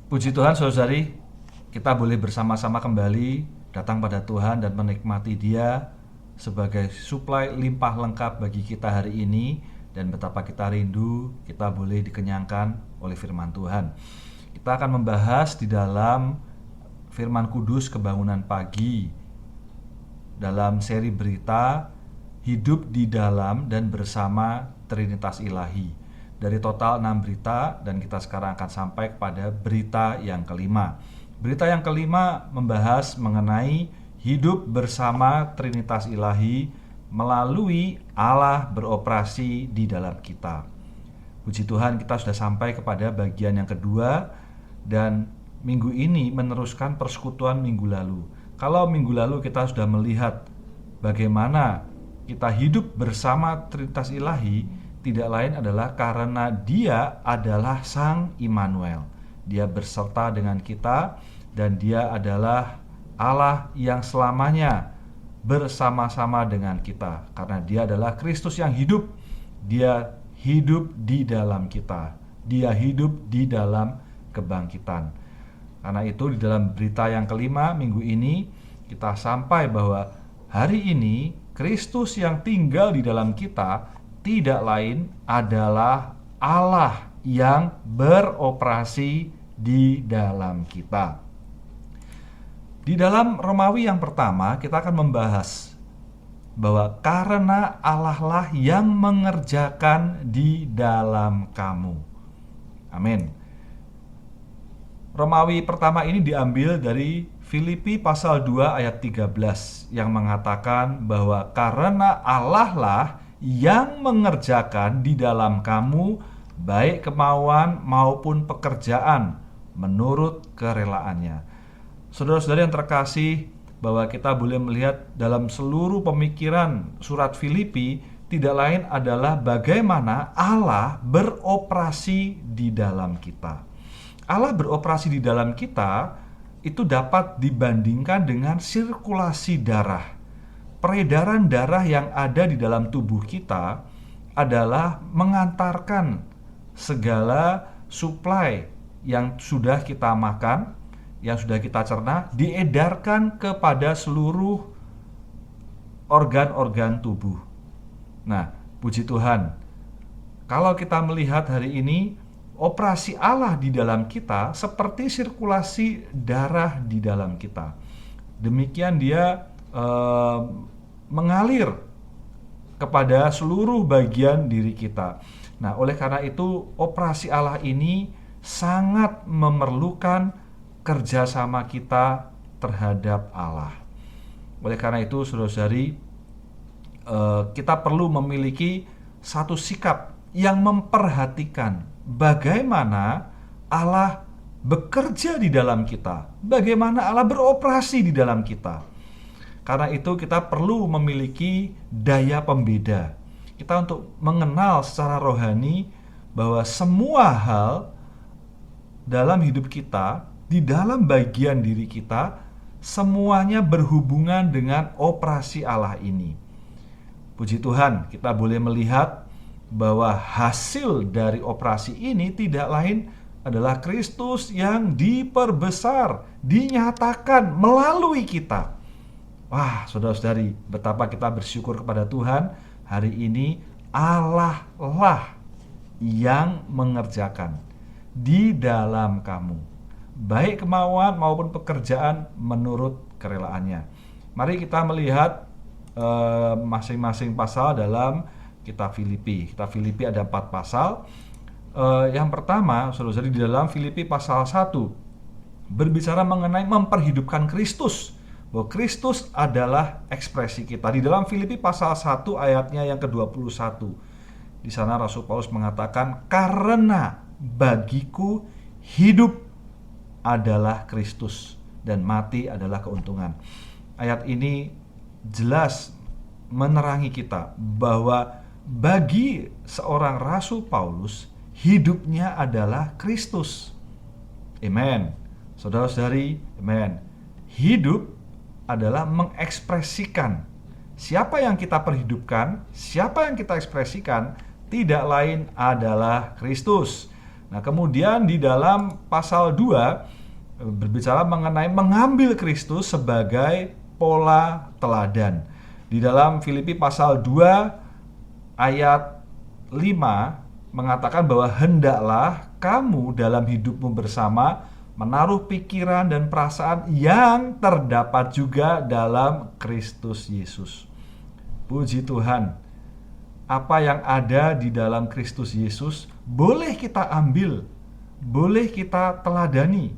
Puji Tuhan saudari, kita boleh bersama-sama kembali datang pada Tuhan dan menikmati Dia sebagai suplai limpah lengkap bagi kita hari ini. Dan betapa kita rindu kita boleh dikenyangkan oleh firman Tuhan. Kita akan membahas di dalam firman kudus kebangunan pagi dalam seri berita hidup di dalam dan bersama Trinitas Ilahi. Dari total 6 berita, dan kita sekarang akan sampai kepada berita yang kelima. Berita yang kelima membahas mengenai hidup bersama Trinitas Ilahi melalui Allah beroperasi di dalam kita. Puji Tuhan, kita sudah sampai kepada bagian yang kedua, dan minggu ini meneruskan persekutuan minggu lalu. Kalau minggu lalu kita sudah melihat bagaimana kita hidup bersama Trinitas Ilahi, tidak lain adalah karena Dia adalah Sang Immanuel. Dia berserta dengan kita, dan Dia adalah Allah yang selamanya bersama-sama dengan kita. Karena Dia adalah Kristus yang hidup. Dia hidup di dalam kita. Dia hidup di dalam kebangkitan. Karena itu di dalam berita yang kelima minggu ini kita sampai bahwa hari ini Kristus yang tinggal di dalam kita tidak lain adalah Allah yang beroperasi di dalam kita. Di dalam Romawi yang pertama kita akan membahas bahwa karena Allah lah yang mengerjakan di dalam kamu. Amin. Romawi pertama ini diambil dari Filipi pasal 2 ayat 13 yang mengatakan bahwa karena Allah lah yang mengerjakan di dalam kamu baik kemauan maupun pekerjaan menurut kerelaannya. Saudara-saudari yang terkasih, bahwa kita boleh melihat dalam seluruh pemikiran surat Filipi tidak lain adalah bagaimana Allah beroperasi di dalam kita. Allah beroperasi di dalam kita itu dapat dibandingkan dengan sirkulasi darah. Peredaran darah yang ada di dalam tubuh kita adalah mengantarkan segala suplai yang sudah kita makan, yang sudah kita cerna, diedarkan kepada seluruh organ-organ tubuh. Nah, puji Tuhan, kalau kita melihat hari ini operasi Allah di dalam kita seperti sirkulasi darah di dalam kita. Demikian dia mengalir kepada seluruh bagian diri kita. Nah, oleh karena itu operasi Allah ini sangat memerlukan kerjasama kita terhadap Allah. Oleh karena itu, saudara-saudari, kita perlu memiliki satu sikap yang memperhatikan bagaimana Allah bekerja di dalam kita, bagaimana Allah beroperasi di dalam kita. Karena itu kita perlu memiliki daya pembeda. Kita untuk mengenal secara rohani bahwa semua hal dalam hidup kita, di dalam bagian diri kita, semuanya berhubungan dengan operasi Allah ini. Puji Tuhan, kita boleh melihat bahwa hasil dari operasi ini tidak lain adalah Kristus yang diperbesar, dinyatakan melalui kita. Wah, saudara-saudari, betapa kita bersyukur kepada Tuhan. Hari ini Allah lah yang mengerjakan di dalam kamu, baik kemauan maupun pekerjaan menurut kerelaannya. Mari kita melihat masing-masing pasal dalam kitab Filipi. Kitab Filipi ada 4 pasal. Yang pertama, saudara-saudari, di dalam Filipi pasal 1 berbicara mengenai memperhidupkan Kristus, bahwa Kristus adalah ekspresi kita. Di dalam Filipi pasal 1 ayatnya yang ke-21, di sana Rasul Paulus mengatakan, karena bagiku hidup adalah Kristus dan mati adalah keuntungan. Ayat ini jelas menerangi kita bahwa bagi seorang Rasul Paulus, hidupnya adalah Kristus. Amen. Saudara-saudari, amen. Hidup adalah mengekspresikan siapa yang kita perhidupkan, siapa yang kita ekspresikan, tidak lain adalah Kristus. Nah, kemudian di dalam pasal 2 berbicara mengenai mengambil Kristus sebagai pola teladan. Di dalam Filipi pasal 2 ayat 5 mengatakan bahwa hendaklah kamu dalam hidupmu bersama menaruh pikiran dan perasaan yang terdapat juga dalam Kristus Yesus. Puji Tuhan, apa yang ada di dalam Kristus Yesus boleh kita ambil, boleh kita teladani,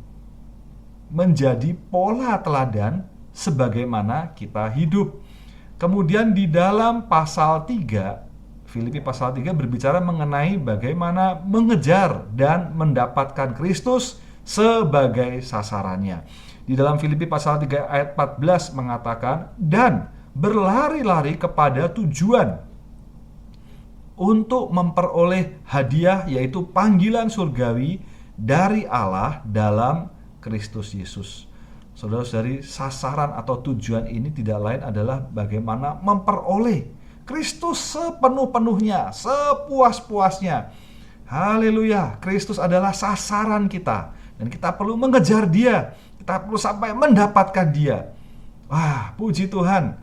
menjadi pola teladan sebagaimana kita hidup. Kemudian di dalam pasal 3, Filipi pasal 3 berbicara mengenai bagaimana mengejar dan mendapatkan Kristus sebagai sasarannya. Di dalam Filipi pasal 3 ayat 14 mengatakan, dan berlari-lari kepada tujuan untuk memperoleh hadiah, yaitu panggilan surgawi dari Allah dalam Kristus Yesus. Saudara-saudari, sasaran atau tujuan ini tidak lain adalah bagaimana memperoleh Kristus sepenuh-penuhnya, sepuas-puasnya. Haleluya, Kristus adalah sasaran kita dan kita perlu mengejar Dia. Kita perlu sampai mendapatkan Dia. Wah, puji Tuhan.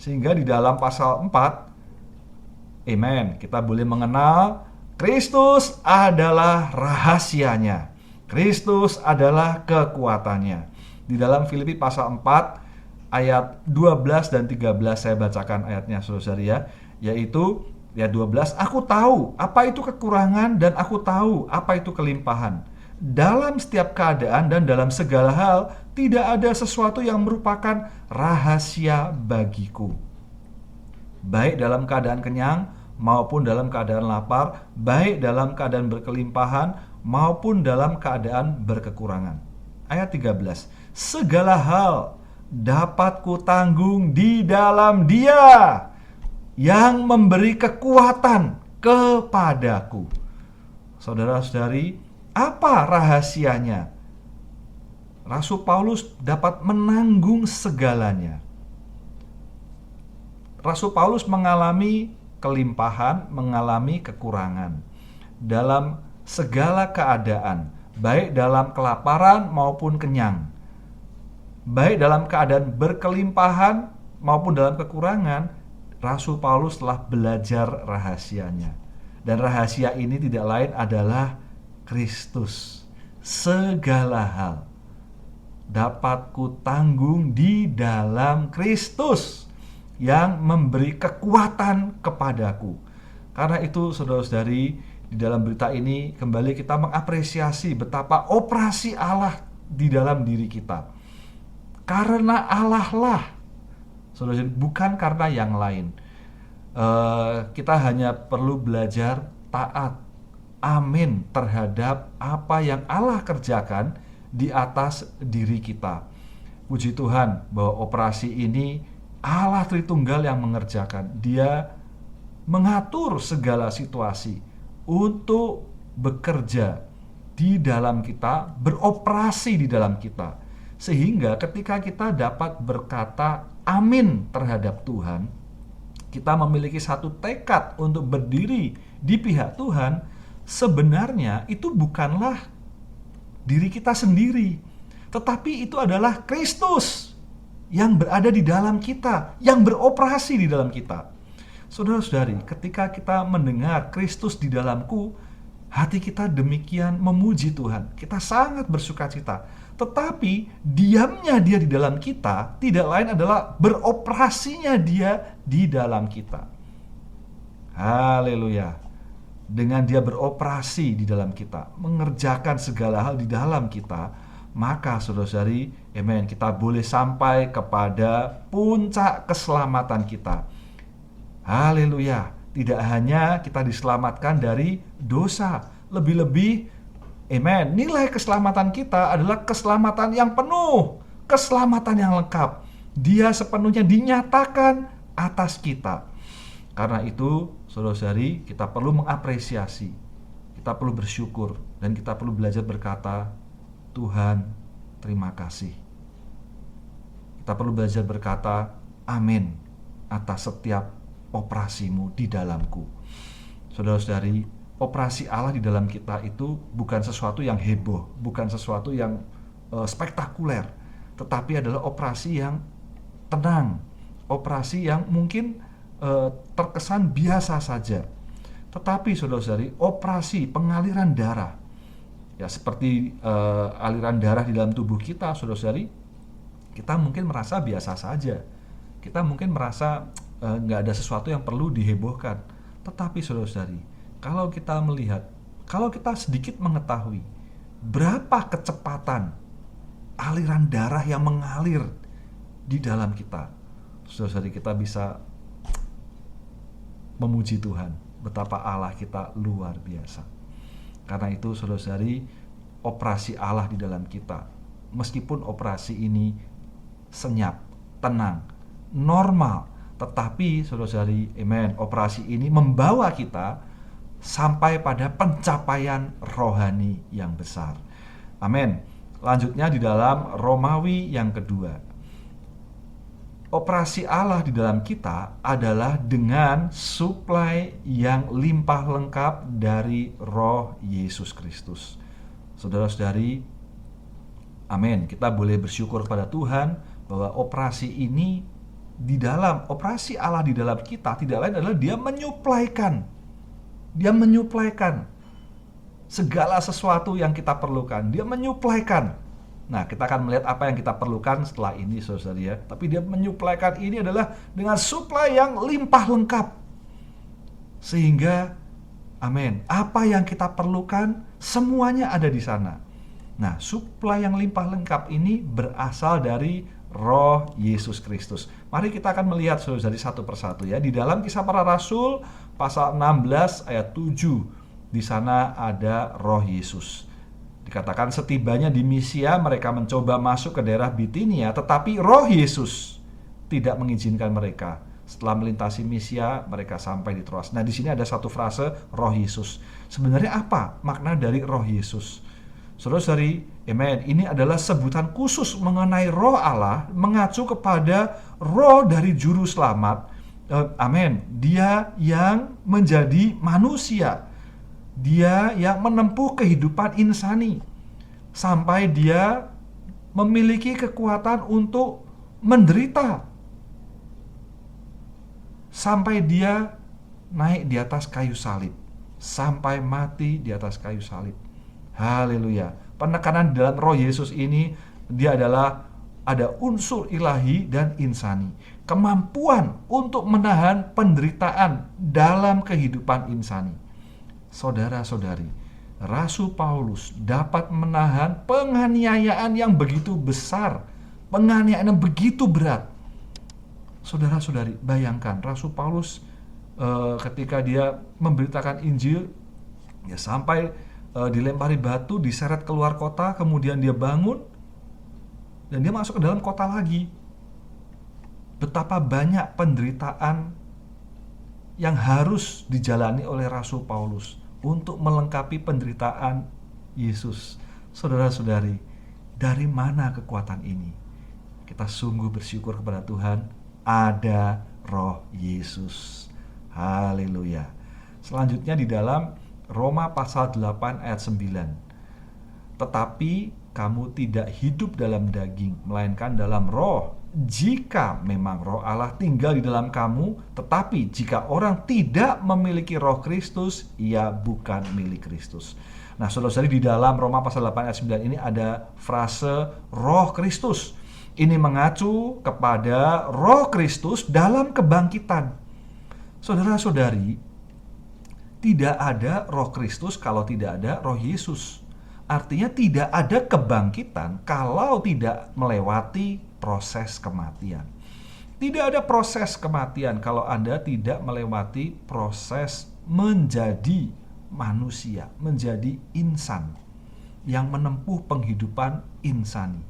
Sehingga di dalam pasal 4, amen, kita boleh mengenal Kristus adalah rahasianya. Kristus adalah kekuatannya. Di dalam Filipi pasal 4 ayat 12 dan 13 saya bacakan ayatnya saudara ya, yaitu ayat 12, aku tahu apa itu kekurangan dan aku tahu apa itu kelimpahan. Dalam setiap keadaan dan dalam segala hal tidak ada sesuatu yang merupakan rahasia bagiku. Baik dalam keadaan kenyang maupun dalam keadaan lapar, baik dalam keadaan berkelimpahan maupun dalam keadaan berkekurangan. Ayat 13, segala hal dapat kutanggung di dalam Dia yang memberi kekuatan kepadaku. Saudara-saudari, apa rahasianya? Rasul Paulus dapat menanggung segalanya. Rasul Paulus mengalami kelimpahan, mengalami kekurangan dalam segala keadaan, baik dalam kelaparan maupun kenyang, baik dalam keadaan berkelimpahan maupun dalam kekurangan. Rasul Paulus telah belajar rahasianya, dan rahasia ini tidak lain adalah Kristus. Segala hal dapat kutanggung di dalam Kristus yang memberi kekuatan kepadaku. Karena itu saudara-saudari, di dalam berita ini kembali kita mengapresiasi betapa operasi Allah di dalam diri kita. Karena Allah lah, saudara, bukan karena yang lain. Kita hanya perlu belajar taat, amin, terhadap apa yang Allah kerjakan di atas diri kita. Puji Tuhan bahwa operasi ini Allah Tritunggal yang mengerjakan. Dia mengatur segala situasi untuk bekerja di dalam kita, beroperasi di dalam kita. Sehingga ketika kita dapat berkata amin terhadap Tuhan, kita memiliki satu tekad untuk berdiri di pihak Tuhan. Sebenarnya itu bukanlah diri kita sendiri, tetapi itu adalah Kristus yang berada di dalam kita, yang beroperasi di dalam kita. Saudara-saudari, ketika kita mendengar Kristus di dalamku, hati kita demikian memuji Tuhan. Kita sangat bersukacita. Tetapi diamnya Dia di dalam kita tidak lain adalah beroperasinya Dia di dalam kita. Haleluya. Dengan Dia beroperasi di dalam kita, mengerjakan segala hal di dalam kita, maka saudara-saudari, amen, kita boleh sampai kepada puncak keselamatan kita. Haleluya. Tidak hanya kita diselamatkan dari dosa, lebih-lebih, amen, nilai keselamatan kita adalah keselamatan yang penuh, keselamatan yang lengkap. Dia sepenuhnya dinyatakan atas kita. Karena itu, saudara-saudari, kita perlu mengapresiasi, kita perlu bersyukur, dan kita perlu belajar berkata, Tuhan, terima kasih. Kita perlu belajar berkata, amin, atas setiap operasimu di dalamku. Saudara-saudari, operasi Allah di dalam kita itu bukan sesuatu yang heboh, bukan sesuatu yang spektakuler, tetapi adalah operasi yang tenang, operasi yang mungkin terkesan biasa saja. Tetapi saudara-saudari, operasi pengaliran darah, ya seperti aliran darah di dalam tubuh kita, saudara-saudari, kita mungkin merasa biasa saja. Kita mungkin merasa nggak ada sesuatu yang perlu dihebohkan. Tetapi saudara-saudari, kalau kita melihat, kalau kita sedikit mengetahui berapa kecepatan aliran darah yang mengalir di dalam kita, saudara-saudari, kita bisa memuji Tuhan betapa Allah kita luar biasa. Karena itu saudara-saudari, operasi Allah di dalam kita, meskipun operasi ini senyap, tenang, normal, tetapi saudara-saudari, amen, operasi ini membawa kita sampai pada pencapaian rohani yang besar. Amin. Lanjutnya di dalam Romawi yang kedua, operasi Allah di dalam kita adalah dengan suplai yang limpah lengkap dari Roh Yesus Kristus. Saudara-saudari, amin, kita boleh bersyukur kepada Tuhan bahwa operasi ini di dalam operasi Allah di dalam kita tidak lain adalah Dia menyuplaikan segala sesuatu yang kita perlukan. Dia menyuplaikan. Nah, kita akan melihat apa yang kita perlukan setelah ini, saudara ya. Tapi Dia menyuplaikan ini adalah dengan suplai yang limpah lengkap. Sehingga, amin, apa yang kita perlukan semuanya ada di sana. Nah, suplai yang limpah lengkap ini berasal dari Roh Yesus Kristus. Mari kita akan melihat saudara satu persatu ya. Di dalam Kisah Para Rasul pasal 16 ayat 7, di sana ada Roh Yesus. Dikatakan setibanya di Misia mereka mencoba masuk ke daerah Bitinia, tetapi Roh Yesus tidak mengizinkan mereka. Setelah melintasi Misia, mereka sampai di Troas. Nah, di sini ada satu frase Roh Yesus. Sebenarnya apa makna dari Roh Yesus? Saudara-saudari, amen, ini adalah sebutan khusus mengenai Roh Allah, mengacu kepada Roh dari Juru Selamat. Amin. Dia yang menjadi manusia. Dia yang menempuh kehidupan insani sampai dia memiliki kekuatan untuk menderita, sampai dia naik di atas kayu salib, sampai mati di atas kayu salib. Haleluya. Penekanan di dalam Roh Yesus ini, Dia adalah ada unsur ilahi dan insani, kemampuan untuk menahan penderitaan dalam kehidupan insani. Saudara-saudari, Rasul Paulus dapat menahan penganiayaan yang begitu besar, penganiayaan yang begitu berat. Saudara-saudari, bayangkan Rasul Paulus ketika dia memberitakan Injil, ya sampai dilempari batu, diseret keluar kota, kemudian dia bangun dan dia masuk ke dalam kota lagi. Betapa banyak penderitaan yang harus dijalani oleh Rasul Paulus untuk melengkapi penderitaan Yesus. Saudara-saudari, dari mana kekuatan ini? Kita sungguh bersyukur kepada Tuhan, ada Roh Yesus. Haleluya. Selanjutnya di dalam Roma pasal 8 ayat 9. Tetapi kamu tidak hidup dalam daging, melainkan dalam roh. Jika memang Roh Allah tinggal di dalam kamu, tetapi jika orang tidak memiliki Roh Kristus, ia bukan milik Kristus. Nah, saudara-saudari, di dalam Roma pasal 8 ayat 9 ini ada frase Roh Kristus. Ini mengacu kepada Roh Kristus dalam kebangkitan. Saudara-saudari, tidak ada Roh Kristus kalau tidak ada Roh Yesus. Artinya tidak ada kebangkitan kalau tidak melewati proses kematian. Tidak ada proses kematian kalau Anda tidak melewati proses menjadi manusia, menjadi insan yang menempuh penghidupan insani.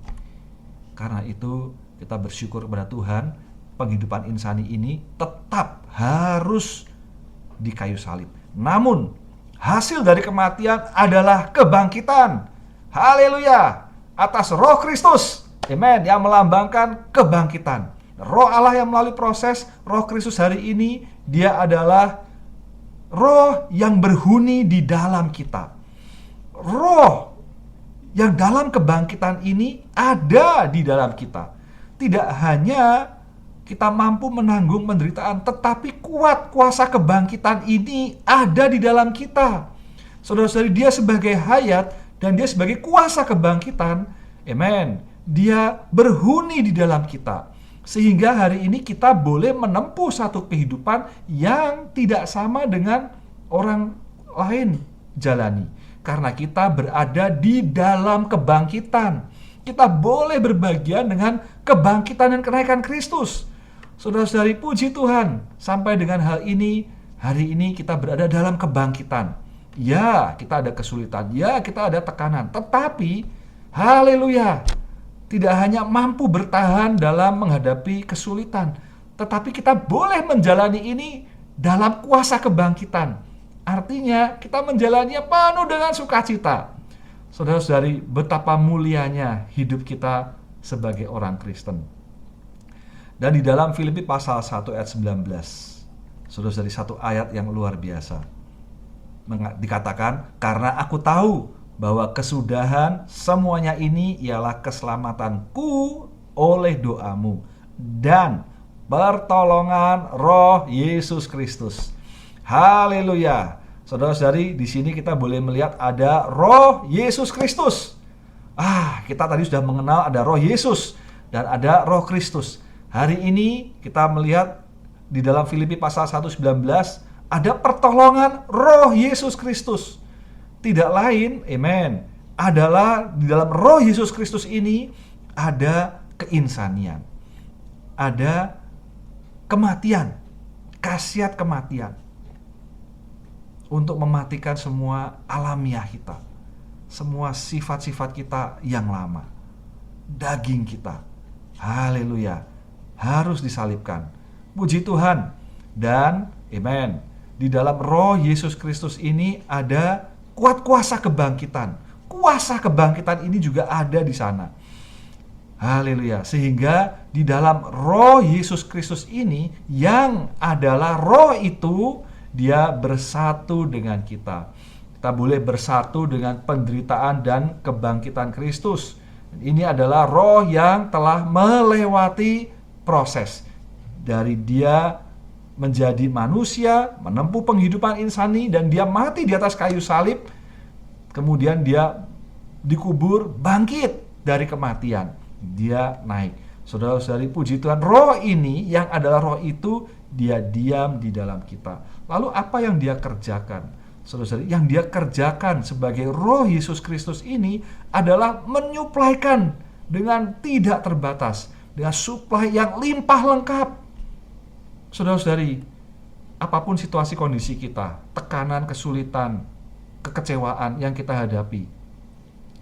Karena itu kita bersyukur kepada Tuhan, penghidupan insani ini tetap harus di kayu salib. Namun hasil dari kematian adalah kebangkitan. Haleluya. Atas Roh Kristus, amen, yang melambangkan kebangkitan. Roh Allah yang melalui proses Roh Kristus hari ini, Dia adalah Roh yang berhuni di dalam kita. Roh yang dalam kebangkitan ini ada di dalam kita. Tidak hanya kita mampu menanggung penderitaan, tetapi kuat kuasa kebangkitan ini ada di dalam kita. Saudara-saudari, dia sebagai hayat dan dia sebagai kuasa kebangkitan, amen, dia berhuni di dalam kita. Sehingga hari ini kita boleh menempuh satu kehidupan yang tidak sama dengan orang lain jalani. Karena kita berada di dalam kebangkitan. Kita boleh berbagian dengan kebangkitan dan kenaikan Kristus. Saudara-saudari, puji Tuhan, sampai dengan hal ini, hari ini kita berada dalam kebangkitan. Ya, kita ada kesulitan, ya, kita ada tekanan, tetapi haleluya, tidak hanya mampu bertahan dalam menghadapi kesulitan, tetapi kita boleh menjalani ini dalam kuasa kebangkitan. Artinya kita menjalaninya penuh dengan sukacita. Saudara-saudari, betapa mulianya hidup kita sebagai orang Kristen. Dan di dalam Filipi pasal 1 ayat 19, saudara-saudari, satu ayat yang luar biasa. Dikatakan, karena aku tahu bahwa kesudahan semuanya ini ialah keselamatanku oleh doamu dan pertolongan Roh Yesus Kristus. Haleluya. Saudara-saudari, di sini kita boleh melihat ada Roh Yesus Kristus. Kita tadi sudah mengenal ada Roh Yesus dan ada Roh Kristus. Hari ini kita melihat di dalam Filipi pasal 1:19 ada pertolongan Roh Yesus Kristus. Tidak lain, amen, adalah di dalam Roh Yesus Kristus ini ada keinsanian, ada kematian, khasiat kematian, untuk mematikan semua alamiah kita, semua sifat-sifat kita yang lama, daging kita, haleluya, harus disalibkan. Puji Tuhan. Dan amen, di dalam Roh Yesus Kristus ini ada kuat kuasa kebangkitan. Kuasa kebangkitan ini juga ada di sana. Haleluya. Sehingga di dalam Roh Yesus Kristus ini, yang adalah Roh itu, dia bersatu dengan kita. Kita boleh bersatu dengan penderitaan dan kebangkitan Kristus. Ini adalah Roh yang telah melewati proses dari dia menjadi manusia, menempuh penghidupan insani, dan dia mati di atas kayu salib. Kemudian dia dikubur, bangkit dari kematian. Dia naik. Saudara-saudari, puji Tuhan, Roh ini yang adalah Roh itu, dia diam di dalam kita. Lalu apa yang dia kerjakan? Saudara-saudari, yang dia kerjakan sebagai Roh Yesus Kristus ini adalah menyuplaikan dengan tidak terbatas, dengan suplai yang limpah lengkap. Saudara-saudari, apapun situasi kondisi kita, tekanan, kesulitan, kekecewaan yang kita hadapi,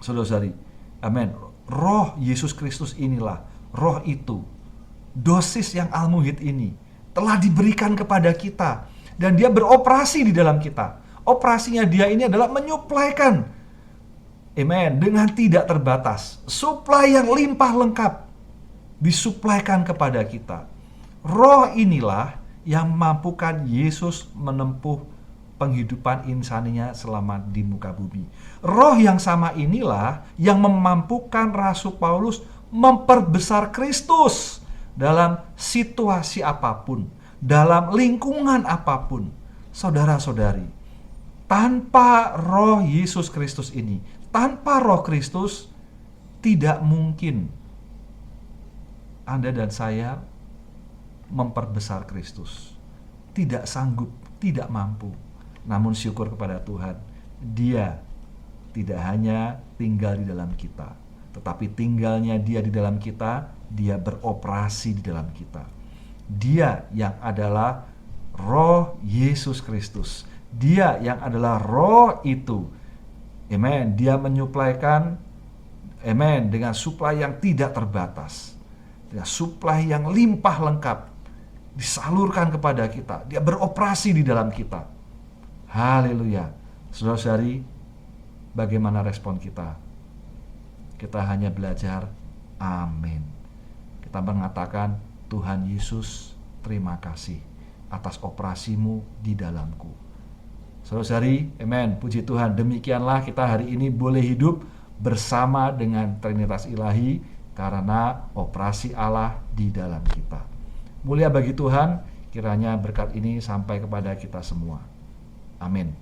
saudara-saudari, amin, Roh Yesus Kristus inilah, Roh itu, dosis yang almuhid ini telah diberikan kepada kita, dan dia beroperasi di dalam kita. Operasinya dia ini adalah menyuplaikan, amen, dengan tidak terbatas, suplai yang limpah lengkap disuplaikan kepada kita. Roh inilah yang mampukan Yesus menempuh penghidupan insaninya selama di muka bumi. Roh yang sama inilah yang memampukan Rasul Paulus memperbesar Kristus dalam situasi apapun, dalam lingkungan apapun. Saudara-saudari, tanpa Roh Yesus Kristus ini, tanpa Roh Kristus, tidak mungkin Anda dan saya memperbesar Kristus. Tidak sanggup, tidak mampu. Namun syukur kepada Tuhan, dia tidak hanya tinggal di dalam kita, tetapi tinggalnya dia di dalam kita, dia beroperasi di dalam kita. Dia yang adalah Roh Yesus Kristus. Dia yang adalah Roh itu, amen, dia menyuplaikan, amen, dengan suplai yang tidak terbatas, dengan suplai yang limpah lengkap, disalurkan kepada kita. Dia beroperasi di dalam kita. Haleluya. Saudara-saudari, bagaimana respon kita? Kita hanya belajar amin. Kita mengatakan, Tuhan Yesus, terima kasih atas operasimu di dalamku. Saudari, amen. Puji Tuhan, demikianlah kita hari ini boleh hidup bersama dengan Trinitas Ilahi karena operasi Allah di dalam kita. Mulia bagi Tuhan, kiranya berkat ini sampai kepada kita semua. Amin.